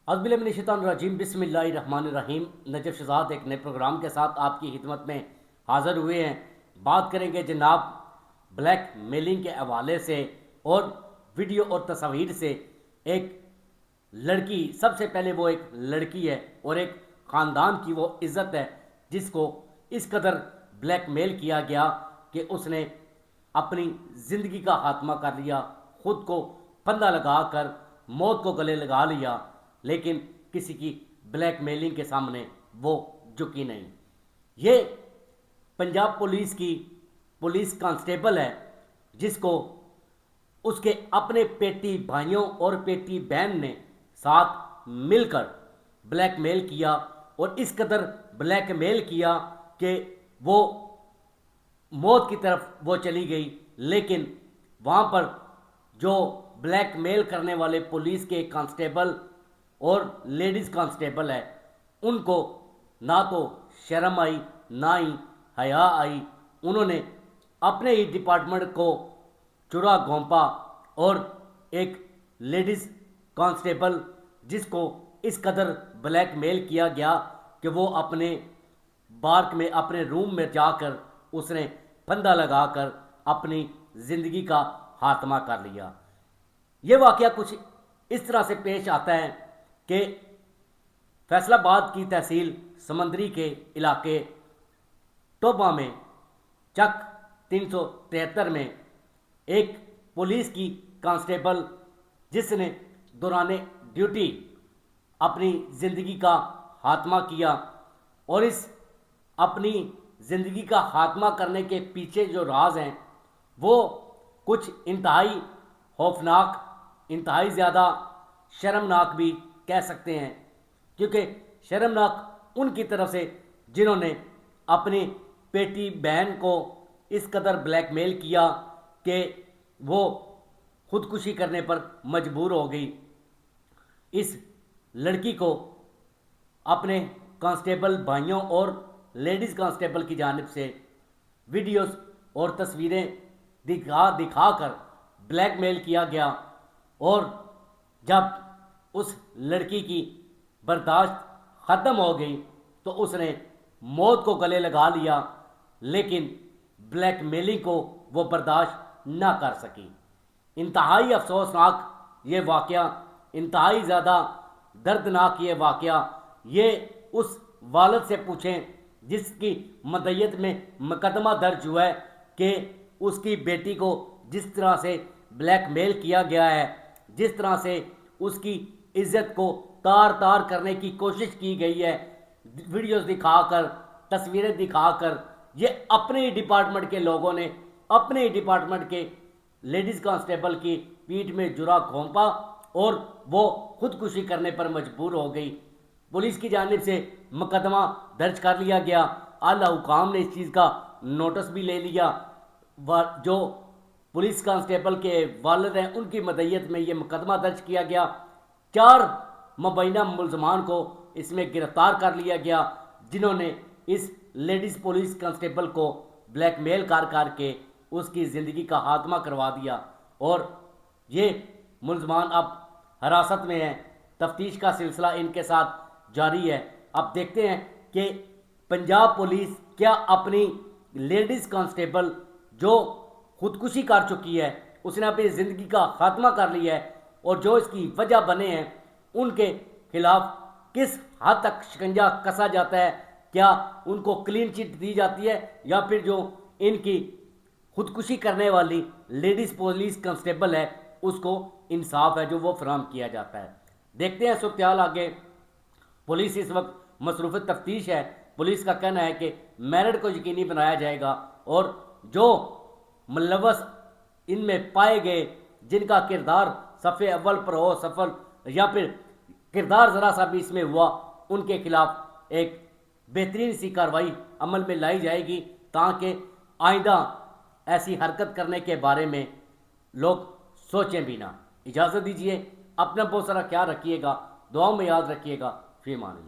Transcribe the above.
अज़बिल्लाहिमिनश्शैतानिर्रजीम बिस्मिल्लाहिर्रहमानिर्रहीम। नजफ शहजाद एक नए प्रोग्राम के साथ आपकी खिदमत में हाज़िर हुए हैं। बात करेंगे जनाब ब्लैक मेलिंग के हवाले से और वीडियो और तस्वीर से। एक लड़की, सबसे पहले वो एक लड़की है और एक ख़ानदान की वो इज़्ज़त है जिसको इस कदर ब्लैक मेल किया गया कि उसने अपनी ज़िंदगी का खात्मा कर लिया, ख़ुद को फंदा लगा कर मौत को गले लगा लिया, लेकिन किसी की ब्लैक मेलिंग के सामने वो झुकी नहीं। ये पंजाब पुलिस की पुलिस कांस्टेबल है जिसको उसके अपने पेटी भाइयों और पेटी बहन ने साथ मिलकर ब्लैकमेल किया और इस कदर ब्लैकमेल किया कि वो मौत की तरफ वो चली गई। लेकिन वहाँ पर जो ब्लैकमेल करने वाले पुलिस के कांस्टेबल और लेडीज़ कांस्टेबल है, उनको ना तो शर्म आई ना ही हया आई। उन्होंने अपने ही डिपार्टमेंट को चुरा घोंपा और एक लेडीज़ कांस्टेबल जिसको इस कदर ब्लैकमेल किया गया कि वो अपने बार्क में, अपने रूम में जाकर उसने फंदा लगाकर अपनी ज़िंदगी का खात्मा कर लिया। ये वाक़या कुछ इस तरह से पेश आता है कि फैसलाबाद की तहसील समंदरी के इलाके टोबा में चक 373 में एक पुलिस की कांस्टेबल जिसने दौरान ड्यूटी अपनी ज़िंदगी का खात्मा किया, और इस अपनी ज़िंदगी का खात्मा करने के पीछे जो राज हैं वो कुछ इंतहाई खौफनाक, इंतहाई ज़्यादा शर्मनाक भी कह सकते हैं। क्योंकि शर्मनाक उनकी तरफ से जिन्होंने अपनी बेटी बहन को इस कदर ब्लैकमेल किया कि वो ख़ुदकुशी करने पर मजबूर हो गई। इस लड़की को अपने कांस्टेबल भाइयों और लेडीज़ कांस्टेबल की जानिब से वीडियोस और तस्वीरें दिखाकर ब्लैकमेल किया गया, और जब उस लड़की की बर्दाश्त ख़त्म हो गई तो उसने मौत को गले लगा लिया, लेकिन ब्लैकमेलिंग को वो बर्दाश्त ना कर सकी। इंतहाई अफसोसनाक ये वाक़या, इंतहाई ज़्यादा दर्दनाक ये वाक़या। ये उस वालिद से पूछें जिसकी मदय्यत में मुकदमा दर्ज हुआ है कि उसकी बेटी को जिस तरह से ब्लैकमेल किया गया है, जिस तरह से उसकी इज़्ज़त को तार तार करने की कोशिश की गई है, वीडियोस दिखाकर, तस्वीरें दिखाकर। ये अपने ही डिपार्टमेंट के लोगों ने अपने ही डिपार्टमेंट के लेडीज़ कांस्टेबल की पीठ में जुरा घोंपा और वो खुदकुशी करने पर मजबूर हो गई। पुलिस की जानिब से मुकदमा दर्ज कर लिया गया। आला हुकाम ने इस चीज़ का नोटिस भी ले लिया। जो पुलिस कांस्टेबल के वालिद हैं उनकी मदय्यत में ये मुकदमा दर्ज किया गया। 4 मुबैना मुलजमान को इसमें गिरफ्तार कर लिया गया जिन्होंने इस लेडीज़ पुलिस कांस्टेबल को ब्लैकमेल कर के उसकी ज़िंदगी का खात्मा करवा दिया, और ये मुलजमान अब हिरासत में हैं। तफ्तीश का सिलसिला इनके साथ जारी है। अब देखते हैं कि पंजाब पुलिस क्या अपनी लेडीज़ कांस्टेबल जो खुदकुशी कर चुकी है, उसने अपनी ज़िंदगी का खात्मा कर लिया है, और जो इसकी वजह बने हैं उनके खिलाफ किस हद तक शिकंजा कसा जाता है, क्या उनको क्लीन चिट दी जाती है, या फिर जो इनकी खुदकुशी करने वाली लेडीज़ पुलिस कांस्टेबल है उसको इंसाफ है जो वो फराहम किया जाता है। देखते हैं सूरत आगे। पुलिस इस वक्त मसरूफ़ तफ्तीश है। पुलिस का कहना है कि मेरिट को यकीनी बनाया जाएगा, और जो मुलव्वस इनमें पाए गए जिनका किरदार सफ़े अव्वल पर हो, सफल या फिर किरदार ज़रा सा भी इसमें हुआ, उनके खिलाफ एक बेहतरीन सी कार्रवाई अमल में लाई जाएगी ताकि आइंदा ऐसी हरकत करने के बारे में लोग सोचें भी ना। इजाज़त दीजिए। अपना बहुत सारा ख्याल रखिएगा, दुआओं में याद रखिएगा। फ़ी अमान अल्लाह।